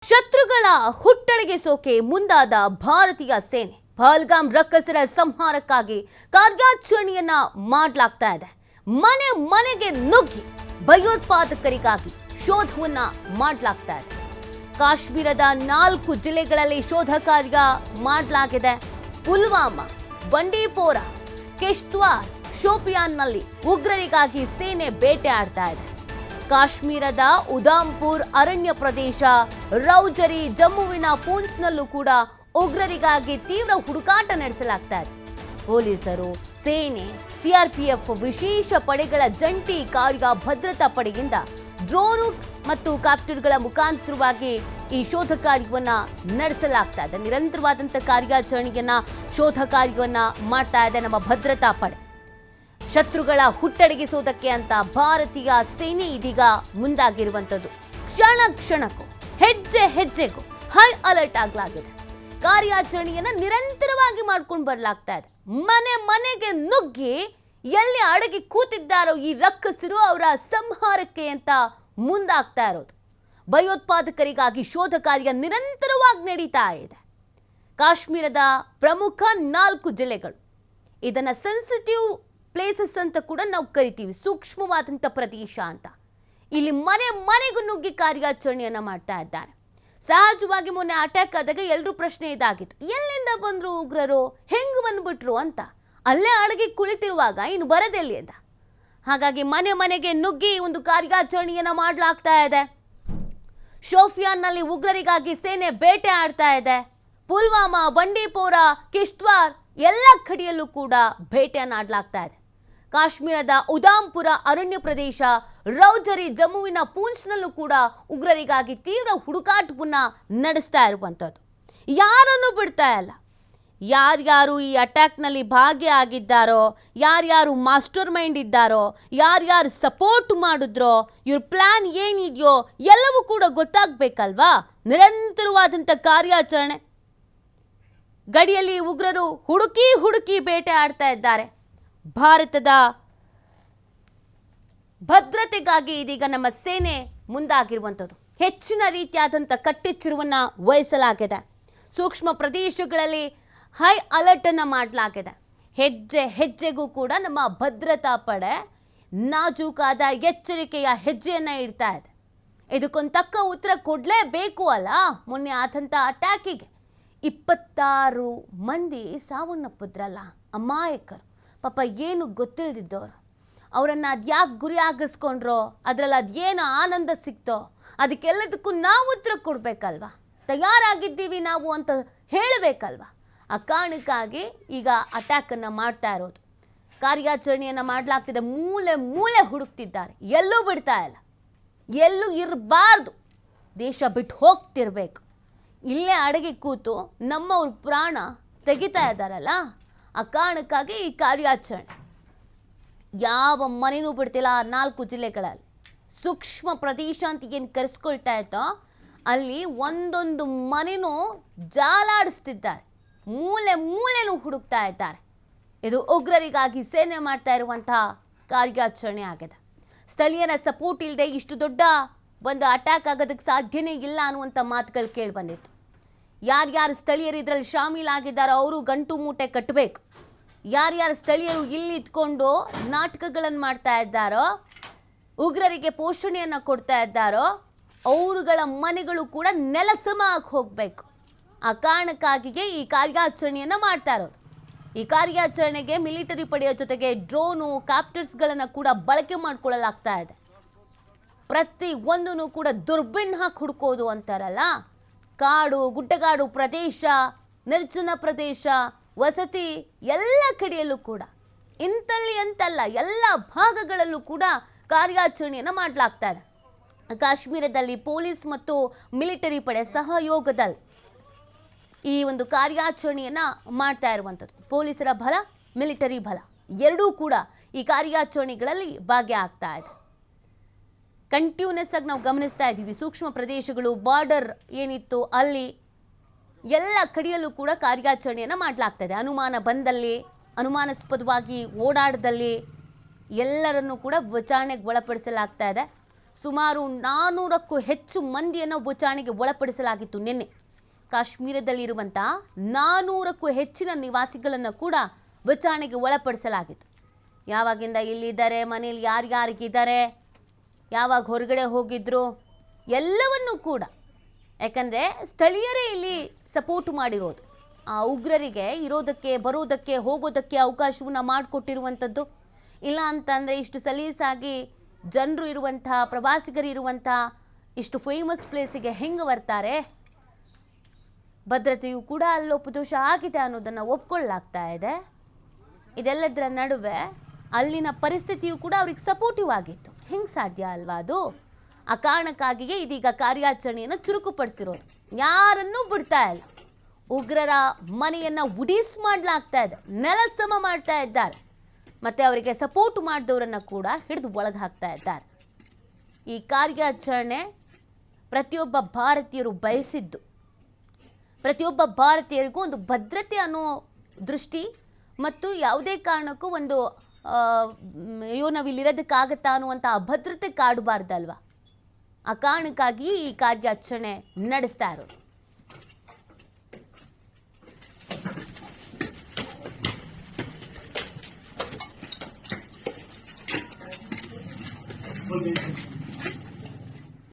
ಶತ್ರುಗಳ ಹುಟ್ಟಡಗಿಸೋಕೆ ಮುಂದಾದ ಭಾರತೀಯ ಸೇನೆ ಪಹಲ್ಗಾಮ್ ರಕ್ಕಸರ ಸಂಹಾರಕ್ಕಾಗಿ ಕಾರ್ಯಾಚರಣೆಯನ್ನ ಮಾಡಲಾಗ್ತಾ ಇದೆ. ಮನೆ ಮನೆಗೆ ನುಗ್ಗಿ ಭಯೋತ್ಪಾದಕರಿಗಾಗಿ ಶೋಧವನ್ನ ಮಾಡಲಾಗ್ತಾ ಇದೆ. ಕಾಶ್ಮೀರದ 4 ಜಿಲ್ಲೆಗಳಲ್ಲಿ ಶೋಧ ಕಾರ್ಯ ಮಾಡಲಾಗಿದೆ. ಪುಲ್ವಾಮಾ, ಬಂಡೀಪೋರ, ಕಿಶ್ತ್ವಾರ್, ಶೋಪಿಯಾನ್ನಲ್ಲಿ ಉಗ್ರರಿಗಾಗಿ ಸೇನೆ ಬೇಟೆ ಆಡ್ತಾ ಇದೆ. ಕಾಶ್ಮೀರದ ಉಧಾಂಪುರ್ ಅರಣ್ಯ ಪ್ರದೇಶ, ರೌಜರಿ, ಜಮ್ಮುವಿನ ಪೂಂಚ್ನಲ್ಲೂ ಕೂಡ ಉಗ್ರರಿಗಾಗಿ ತೀವ್ರ ಹುಡುಕಾಟ ನಡೆಸಲಾಗ್ತಾ ಇದೆ. ಪೊಲೀಸರು, ಸೇನೆ, ಸಿಆರ್ಪಿಎಫ್ ವಿಶೇಷ ಪಡೆಗಳ ಜಂಟಿ ಕಾರ್ಯ ಭದ್ರತಾ ಪಡೆಯಿಂದ ಡ್ರೋನ್ ಮತ್ತು ಕಾಪ್ಟರ್ಗಳ ಮುಖಾಂತರವಾಗಿ ಈ ಶೋಧ ಕಾರ್ಯವನ್ನ ನಡೆಸಲಾಗ್ತಾ ಇದೆ. ನಿರಂತರವಾದಂಥ ಕಾರ್ಯಾಚರಣೆಯನ್ನ ಶೋಧ ಕಾರ್ಯವನ್ನ ಮಾಡ್ತಾ ಇದೆ ನಮ್ಮ ಭದ್ರತಾ ಪಡೆ. ಶತ್ರುಗಳ ಹುಟ್ಟಡಗಿಸುವುದಕ್ಕೆ ಅಂತ ಭಾರತೀಯ ಸೇನೆ ಇದೀಗ ಮುಂದಾಗಿರುವಂಥದ್ದು. ಕ್ಷಣ ಕ್ಷಣಕ್ಕೂ ಹೆಜ್ಜೆ ಹೆಜ್ಜೆಗೂ ಹೈ ಅಲರ್ಟ್ ಆಗಲಾಗಿದೆ. ಕಾರ್ಯಾಚರಣೆಯನ್ನ ನಿರಂತರವಾಗಿ ಮಾಡ್ಕೊಂಡು ಬರಲಾಗ್ತಾ ಇದೆ. ಮನೆ ಮನೆಗೆ ನುಗ್ಗಿ ಎಲ್ಲಿ ಅಡಗಿ ಕೂತಿದ್ದಾರೋ ಈ ರಕ್ಕಸರು ಅವರ ಸಂಹಾರಕ್ಕೆ ಅಂತ ಮುಂದಾಗ್ತಾ ಇರೋದು. ಭಯೋತ್ಪಾದಕರಿಗಾಗಿ ಶೋಧ ಕಾರ್ಯ ನಿರಂತರವಾಗಿ ನಡೀತಾ ಇದೆ. ಕಾಶ್ಮೀರದ ಪ್ರಮುಖ 4 ಜಿಲ್ಲೆಗಳು, ಇದನ್ನ ಸೆನ್ಸಿಟಿವ್ ಪ್ಲೇಸಸ್ ಅಂತ ಕೂಡ ನಾವು ಕರಿತೀವಿ, ಸೂಕ್ಷ್ಮವಾದಂಥ ಪ್ರದೇಶ ಅಂತ. ಇಲ್ಲಿ ಮನೆ ಮನೆಗೂ ನುಗ್ಗಿ ಕಾರ್ಯಾಚರಣೆಯನ್ನ ಮಾಡ್ತಾ ಇದ್ದಾರೆ. ಸಹಜವಾಗಿ ಮೊನ್ನೆ ಅಟ್ಯಾಕ್ ಆದಾಗ ಎಲ್ಲರೂ ಪ್ರಶ್ನೆ ಇದಾಗಿತ್ತು, ಎಲ್ಲಿಂದ ಬಂದ್ರು ಉಗ್ರರು, ಹೆಂಗ್ ಬಂದ್ಬಿಟ್ರು ಅಂತ. ಅಲ್ಲೇ ಅಡಗಿ ಕುಳಿತಿರುವಾಗ ಇನ್ನು ಬರದೆಲ್ಲಿ ಅಂತ. ಹಾಗಾಗಿ ಮನೆ ಮನೆಗೆ ನುಗ್ಗಿ ಒಂದು ಕಾರ್ಯಾಚರಣೆಯನ್ನ ಮಾಡಲಾಗ್ತಾ ಇದೆ. ಶೋಪಿಯಾನ್ನಲ್ಲಿ ಉಗ್ರರಿಗಾಗಿ ಸೇನೆ ಬೇಟೆ ಆಡ್ತಾ ಇದೆ. ಪುಲ್ವಾಮಾ, ಬಂಡೀಪೋರ, ಕಿಶ್ತ್ವಾರ್ ಎಲ್ಲ ಕಡೆಯಲ್ಲೂ ಕೂಡ ಬೇಟೆಯನ್ನು ಆಡಲಾಗ್ತಾ ಇದೆ. ಕಾಶ್ಮೀರದ ಉಧಾಂಪುರ ಅರಣ್ಯ ಪ್ರದೇಶ, ರೌಜರಿ, ಜಮ್ಮುವಿನ ಪೂಂಚ್ನಲ್ಲೂ ಕೂಡ ಉಗ್ರರಿಗಾಗಿ ತೀವ್ರ ಹುಡುಕಾಟವನ್ನ ನಡೆಸ್ತಾ ಇರುವಂಥದ್ದು. ಯಾರನ್ನು ಬಿಡ್ತಾ ಇಲ್ಲ. ಯಾರ್ಯಾರು ಈ ಅಟ್ಯಾಕ್ನಲ್ಲಿ ಭಾಗಿಯಾಗಿದ್ದಾರೋ, ಯಾರ್ಯಾರು ಮಾಸ್ಟರ್ ಮೈಂಡ್ ಇದ್ದಾರೋ, ಯಾರ್ಯಾರು ಸಪೋರ್ಟ್ ಮಾಡಿದ್ರೋ, ಇವ್ರ ಪ್ಲಾನ್ ಏನಿದೆಯೋ ಎಲ್ಲವೂ ಕೂಡ ಗೊತ್ತಾಗಬೇಕಲ್ವಾ. ನಿರಂತರವಾದಂಥ ಕಾರ್ಯಾಚರಣೆ. ಗಡಿಯಲ್ಲಿ ಉಗ್ರರು ಹುಡುಕಿ ಹುಡುಕಿ ಬೇಟೆ ಆಡ್ತಾ ಇದ್ದಾರೆ. ಭಾರತದ ಭದ್ರತೆಗಾಗಿ ಇದೀಗ ನಮ್ಮ ಸೇನೆ ಮುಂದಾಗಿರುವಂಥದ್ದು. ಹೆಚ್ಚಿನ ರೀತಿಯಾದಂಥ ಕಟ್ಟೆಚ್ಚರವನ್ನ ವಹಿಸಲಾಗಿದೆ. ಸೂಕ್ಷ್ಮ ಪ್ರದೇಶಗಳಲ್ಲಿ ಹೈ ಅಲರ್ಟ್ ಅನ್ನು ಮಾಡಲಾಗಿದೆ. ಹೆಜ್ಜೆ ಹೆಜ್ಜೆಗೂ ಕೂಡ ನಮ್ಮ ಭದ್ರತಾ ಪಡೆ ನಾಜೂಕಾದ ಎಚ್ಚರಿಕೆಯ ಹೆಜ್ಜೆಯನ್ನ ಇಡ್ತಾ ಇದೆ. ಇದಕ್ಕೊಂದು ತಕ್ಕ ಉತ್ತರ ಕೊಡಲೇಬೇಕು ಅಲ್ಲ. ಮೊನ್ನೆ ಆದಂಥ ಅಟ್ಯಾಕಿಗೆ 26 ಮಂದಿ ಸಾವನ್ನಪ್ಪಿದ್ರಲ್ಲ, ಅಮಾಯಕರು, ಪಾಪ ಏನು ಗೊತ್ತಿಲ್ಲದಿದ್ದವರು. ಅವರನ್ನು ಅದ್ಯಾಕೆ ಗುರಿ ಆಗಿಸ್ಕೊಂಡ್ರೋ, ಅದರಲ್ಲಿ ಅದೇನು ಆನಂದ ಸಿಕ್ತೋ, ಅದಕ್ಕೆಲ್ಲದಕ್ಕೂ ನಾವು ಉತ್ತರ ಕೊಡಬೇಕಲ್ವ. ತಯಾರಾಗಿದ್ದೀವಿ ನಾವು ಅಂತ ಹೇಳಬೇಕಲ್ವ. ಆ ಕಾರಣಕ್ಕಾಗಿ ಈಗ ಅಟ್ಯಾಕನ್ನು ಮಾಡ್ತಾ ಇರೋದು. ಕಾರ್ಯಾಚರಣೆಯನ್ನು ಮಾಡಲಾಗ್ತಿದೆ. ಮೂಲೆ ಮೂಲೆ ಹುಡುಕ್ತಿದ್ದಾರೆ. ಎಲ್ಲೂ ಬಿಡ್ತಾ ಇಲ್ಲ. ಎಲ್ಲೂ ಇರಬಾರ್ದು. ದೇಶ ಬಿಟ್ಟು ಹೋಗ್ತಿರ್ಬೇಕು. ಇಲ್ಲೇ ಅಡಗಿ ಕೂತು ನಮ್ಮವ್ರ ಪ್ರಾಣ ತೆಗಿತಾ ಇದ್ದಾರಲ್ಲ, ಆ ಕಾರಣಕ್ಕಾಗಿ ಈ ಕಾರ್ಯಾಚರಣೆ. ಯಾವ ಮನೆಯೂ ಬಿಡ್ತಿಲ್ಲ. 4 ಜಿಲ್ಲೆಗಳಲ್ಲಿ ಸೂಕ್ಷ್ಮ ಪ್ರದೇಶ ಅಂತ ಏನು ಕರೆಸ್ಕೊಳ್ತಾ ಇತ್ತೋ ಅಲ್ಲಿ ಒಂದೊಂದು ಮನೆಯೂ ಜಾಲಾಡಿಸ್ತಿದ್ದಾರೆ. ಮೂಲೆ ಮೂಲೆನೂ ಹುಡುಕ್ತಾ ಇದ್ದಾರೆ. ಇದು ಉಗ್ರರಿಗಾಗಿ ಸೇನೆ ಮಾಡ್ತಾ ಇರುವಂತಹ ಕಾರ್ಯಾಚರಣೆ ಆಗಿದೆ. ಸ್ಥಳೀಯರ ಸಪೋರ್ಟ್ ಇಲ್ಲದೆ ಇಷ್ಟು ದೊಡ್ಡ ಒಂದು ಅಟ್ಯಾಕ್ ಆಗೋದಕ್ಕೆ ಸಾಧ್ಯನೇ ಇಲ್ಲ ಅನ್ನುವಂಥ ಮಾತುಗಳು ಕೇಳಿ ಬಂದಿತ್ತು. ಯಾರ್ಯಾರು ಸ್ಥಳೀಯರು ಇದರಲ್ಲಿ ಶಾಮೀಲಾಗಿದ್ದಾರೋ ಅವರು ಗಂಟು ಮೂಟೆ ಕಟ್ಟಬೇಕು. ಯಾರ್ಯಾರು ಸ್ಥಳೀಯರು ಇಲ್ಲಿ ಇದ್ಕೊಂಡು ನಾಟಕಗಳನ್ನು ಮಾಡ್ತಾ ಇದ್ದಾರೋ, ಉಗ್ರರಿಗೆ ಪೋಷಣೆಯನ್ನು ಕೊಡ್ತಾ ಇದ್ದಾರೋ, ಅವರುಗಳ ಮನೆಗಳು ಕೂಡ ನೆಲಸಮ ಆಗಿ ಹೋಗಬೇಕು. ಆ ಕಾರಣಕ್ಕಾಗಿಯೇ ಈ ಕಾರ್ಯಾಚರಣೆಯನ್ನು ಮಾಡ್ತಾ ಇರೋದು. ಈ ಕಾರ್ಯಾಚರಣೆಗೆ ಮಿಲಿಟರಿ ಪಡೆಯ ಜೊತೆಗೆ ಡ್ರೋನು, ಕಾಪ್ಟರ್ಸ್ಗಳನ್ನು ಕೂಡ ಬಳಕೆ ಮಾಡಿಕೊಳ್ಳಲಾಗ್ತಾ ಇದೆ. ಪ್ರತಿ ಒಂದೂ ಕೂಡ ದುರ್ಬಿನ್ ಹಾಕಿ ಹುಡುಕೋದು ಅಂತಾರಲ್ಲ, ಕಾಡು, ಗುಡ್ಡಗಾಡು ಪ್ರದೇಶ, ನಿರ್ಜನ ಪ್ರದೇಶ, ವಸತಿ ಎಲ್ಲ ಕಡೆಯಲ್ಲೂ ಕೂಡ, ಇಂತಲ್ಲಿ ಅಂತಲ್ಲ ಎಲ್ಲ ಭಾಗಗಳಲ್ಲೂ ಕೂಡ ಕಾರ್ಯಾಚರಣೆಯನ್ನು ಮಾಡಲಾಗ್ತಾ ಇದೆ. ಕಾಶ್ಮೀರದಲ್ಲಿ ಪೊಲೀಸ್ ಮತ್ತು ಮಿಲಿಟರಿ ಪಡೆ ಸಹಯೋಗದಲ್ಲಿ ಈ ಒಂದು ಕಾರ್ಯಾಚರಣೆಯನ್ನು ಮಾಡ್ತಾ ಇರುವಂಥದ್ದು. ಪೊಲೀಸರ ಬಲ, ಮಿಲಿಟರಿ ಬಲ ಎರಡೂ ಕೂಡ ಈ ಕಾರ್ಯಾಚರಣೆಗಳಲ್ಲಿ ಭಾಗಿಯಾಗ್ತಾ ಇದೆ. ಕಂಟಿನ್ಯೂಸ್ ಆಗಿ ನಾವು ಗಮನಿಸ್ತಾ ಇದ್ದೀವಿ. ಸೂಕ್ಷ್ಮ ಪ್ರದೇಶಗಳು, ಬಾರ್ಡರ್ ಏನಿತ್ತು ಅಲ್ಲಿ ಎಲ್ಲ ಕಡೆಯಲ್ಲೂ ಕೂಡ ಕಾರ್ಯಾಚರಣೆಯನ್ನು ಮಾಡಲಾಗ್ತದೆ. ಅನುಮಾನ ಬಂದಲ್ಲಿ, ಅನುಮಾನಾಸ್ಪದವಾಗಿ ಓಡಾಡದಲ್ಲಿ ಎಲ್ಲರನ್ನೂ ಕೂಡ ವಿಚಾರಣೆಗೆ ಒಳಪಡಿಸಲಾಗ್ತಾ ಇದೆ. ಸುಮಾರು 400ಕ್ಕೂ ಹೆಚ್ಚು ಮಂದಿಯನ್ನು ವಿಚಾರಣೆಗೆ ಒಳಪಡಿಸಲಾಗಿತ್ತು ನಿನ್ನೆ. ಕಾಶ್ಮೀರದಲ್ಲಿರುವಂಥ 400ಕ್ಕೂ ಹೆಚ್ಚಿನ ನಿವಾಸಿಗಳನ್ನು ಕೂಡ ವಿಚಾರಣೆಗೆ ಒಳಪಡಿಸಲಾಗಿತ್ತು. ಯಾವಾಗಿಂದ ಇಲ್ಲಿದ್ದಾರೆ, ಮನೇಲಿ ಯಾರ್ಯಾರಿಗಿದ್ದಾರೆ, ಯಾವಾಗ ಹೊರಗಡೆ ಹೋಗಿದ್ರು, ಎಲ್ಲವನ್ನೂ ಕೂಡ. ಯಾಕಂದರೆ ಸ್ಥಳೀಯರೇ ಇಲ್ಲಿ ಸಪೋರ್ಟ್ ಮಾಡಿರೋದು. ಆ ಉಗ್ರರಿಗೆ ಇರೋದಕ್ಕೆ, ಬರೋದಕ್ಕೆ, ಹೋಗೋದಕ್ಕೆ ಅವಕಾಶವನ್ನು ಮಾಡಿಕೊಟ್ಟಿರುವಂಥದ್ದು. ಇಲ್ಲ ಅಂತಂದರೆ ಇಷ್ಟು ಸಲೀಸಾಗಿ ಜನರು ಇರುವಂಥ, ಪ್ರವಾಸಿಗರು ಇರುವಂಥ ಇಷ್ಟು ಫೇಮಸ್ ಪ್ಲೇಸಿಗೆ ಹೆಂಗೆ ಬರ್ತಾರೆ? ಭದ್ರತೆಯು ಕೂಡ ಲೋಪದೋಷ ಆಗಿದೆ ಅನ್ನೋದನ್ನು ಒಪ್ಕೊಳ್ಳಲಾಗ್ತಾ ಇದೆ. ಇದೆಲ್ಲದರ ನಡುವೆ ಅಲ್ಲಿನ ಪರಿಸ್ಥಿತಿಯು ಕೂಡ ಅವ್ರಿಗೆ ಸಪೋರ್ಟಿವ್ ಆಗಿತ್ತು. ಹೆಂಗೆ ಸಾಧ್ಯ ಅಲ್ವಾ ಅದು? ಆ ಕಾರಣಕ್ಕಾಗಿಯೇ ಇದೀಗ ಕಾರ್ಯಾಚರಣೆಯನ್ನು ಚುರುಕುಪಡಿಸಿರೋದು. ಯಾರನ್ನೂ ಬಿಡ್ತಾ ಇಲ್ಲ. ಉಗ್ರರ ಮನೆಯನ್ನು ಉಡೀಸ್ ಮಾಡಲಾಗ್ತಾ ಇದೆ, ನೆಲಸಮ ಮಾಡ್ತಾ ಇದ್ದಾರೆ. ಮತ್ತು ಅವರಿಗೆ ಸಪೋರ್ಟ್ ಮಾಡಿದವರನ್ನು ಕೂಡ ಹಿಡಿದು ಒಳಗೆ ಹಾಕ್ತಾ ಇದ್ದಾರೆ. ಈ ಕಾರ್ಯಾಚರಣೆ ಪ್ರತಿಯೊಬ್ಬ ಭಾರತೀಯರು ಬಯಸಿದ್ದು. ಪ್ರತಿಯೊಬ್ಬ ಭಾರತೀಯರಿಗೂ ಒಂದು ಭದ್ರತೆ ಅನ್ನೋ ದೃಷ್ಟಿ ಮತ್ತು ಯಾವುದೇ ಕಾರಣಕ್ಕೂ ಒಂದು ಅಯ್ಯೋ ನಾವಿಲ್ಲಿರೋದಕ್ಕಾಗತ್ತಾ ಅನ್ನುವಂಥ ಅಭದ್ರತೆ ಕಾಡಬಾರ್ದಲ್ವ. ಆ ಕಾರಣಕ್ಕಾಗಿ ಈ ಕಾರ್ಯಾಚರಣೆ ನಡೆಸ್ತಾ ಇರೋದು.